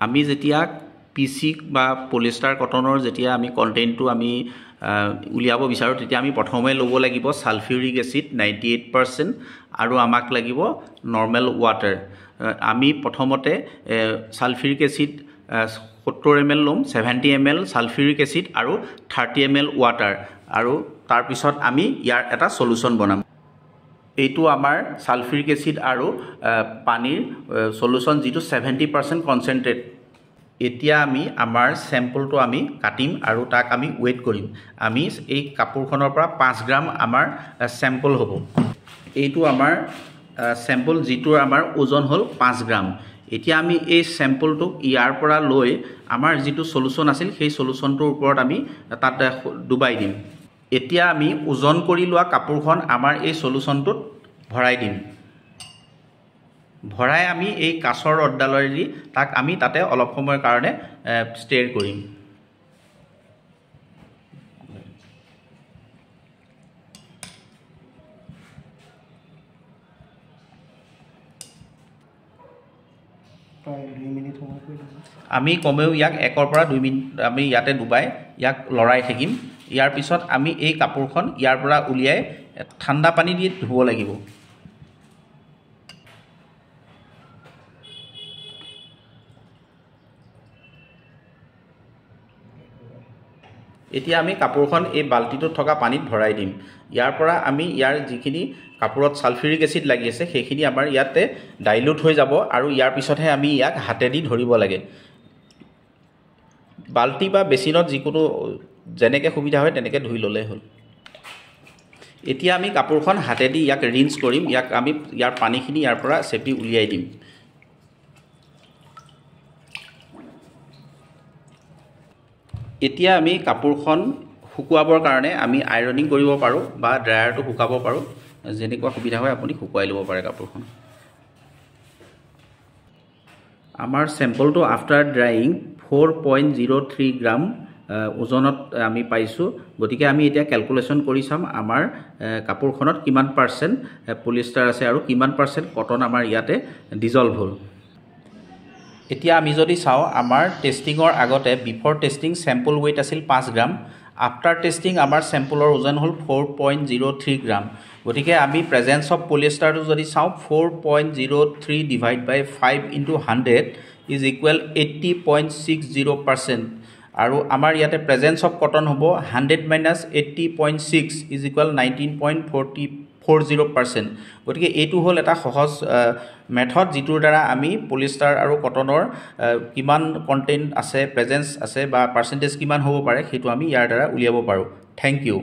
আমি যেতিয়া পিচি বা পলিষ্টাৰ কটনৰ যেতিয়া আমি কণ্টেইনটো আমি উলিয়াব বিচাৰোঁ তেতিয়া আমি প্ৰথমে ল'ব লাগিব সালফিউৰিক এচিড 98% আৰু আমাক লাগিব নৰ্মেল ৱাটাৰ আমি প্ৰথমতে সালফিউৰিক এচিড 70 ml ল'ম 70 ml সালফিউৰিক এচিড আৰু 30 ml ৱাটাৰ আৰু তাৰ পিছত আমি ইয়াৰ এটা সলুশন বনাম এইটো আমাৰ সালফিউৰিক এচিড আৰু পানীৰ সলুশন যেটো 70% কনসেন্ট্ৰেট এতিয়া আমি আমাৰ স্যাম্পলটো আমি কাটিম আৰু তাক আমি ওয়েট কৰিম আমি এই কাপোৰখনৰ পৰা 5 গ্ৰাম আমাৰ স্যাম্পল হ'ব এইটো আমাৰ স্যাম্পল যেটোৰ আমাৰ ওজন হ'ল 5 গ্ৰাম এতিয়া আমি এই স্যাম্পলটো ইয়াৰ পৰা লৈ আমাৰ যেটো সলুশন আছিল সেই সলুশনটোৰ ওপৰত আমি তাত ডুবাই দিম এতিয়া আমি ওজন কৰি লোৱা কাপোৰখন আমাৰ এই সলুশনটোত ভৰাই দিম ভৰাই আমি এই কাছৰ ৰডডালেৰে তাক আমি তাতে অলপ সময়ৰ কাৰণে ষ্টেৰ কৰিম আমি কমেও ইয়াক 1 পৰা 2 মিনিট আমি ইয়াতে ডুবাই ইয়াক লৰাই থাকিম ইয়াৰ পিছত আমি এই কাপোৰখন ইয়াৰ পৰা উলিয়াই ঠাণ্ডা পানী দি ধুব লাগিব এতিয়া আমি কাপোৰখন এই বালতিটোত থকা পানীত ভৰাই দিম ইয়াৰ পৰা আমি ইয়াৰ যিখিনি কাপোৰত সালফিউৰিক এচিড লাগি আছে সেইখিনি আমাৰ ইয়াতে ডাইলুট হৈ যাব আৰু ইয়াৰ পিছতহে আমি ইয়াক হাতেদি ধৰিব লাগে বালতি বা বেচিনত যিকোনো যেনেকৈ সুবিধা হয় তেনেকৈ ধুই ল'লে হ'ল এতিয়া আমি কাপোৰখন হাতেদি ইয়াক ৰিন্স কৰিম ইয়াক আমি ইয়াৰ পানীখিনি ইয়াৰ পৰা চেপি উলিয়াই দিম এতিয়া আমি কাপোৰখন শুকুৱাবৰ কাৰণে আমি আইৰনিং কৰিব পাৰো বা ড্ৰায়াৰটো শুকাব পাৰো যেনেকুৱা সুবিধা হয় আপুনি শুকুৱাই ল'ব পাৰে কাপোৰখন আমাৰ স্যাম্পলটো আফটাৰ ড্ৰাইং 4.03 গ্ৰাম ওজনত আমি পাইছো গতিকে আমি এতিয়া ক্যালকুলেশন কৰি চাম আমাৰ কাপোৰখনত কিমান পাৰ্সেন্ট পলিষ্টাৰ আছে আৰু কিমান পাৰ্সেন্ট কটন আমাৰ ইয়াতে ডিজলভ হ'ল এতিয়া আমি যদি চাও আমাৰ টেস্টিংৰ আগতে বিফৰ টেস্টিং স্যাম্পল ওয়েট আছিল 5 গ্ৰাম আফটাৰ টেস্টিং আমাৰ স্যাম্পলৰ ওজন হ'ল 4.03 গ্ৰাম গতিকে আমি প্ৰেজেন্স অফ পলিষ্টাৰটো যদি চাও 4.03 divide by 5 into 100 is equal 80.60% আৰু আমাৰ ইয়াতে প্ৰেজেন্স অফ কটন হ'ব 100 মাইনাস 80.6 ইজ ইকুৱেল 19.40% গতিকে এইটো হ'ল এটা সহজ মেথড যেটোৰ দ্বাৰা আমি পলিষ্টাৰ আৰু কটনৰ কিমান কন্টেন্ট আছে প্ৰেজেন্স আছে বা পাৰ্সেন্টেজ কিমান হ'ব পাৰে সেইটো আমি ইয়াৰ দ্বাৰা উলিয়াব পাৰো থ্যাংক ইউ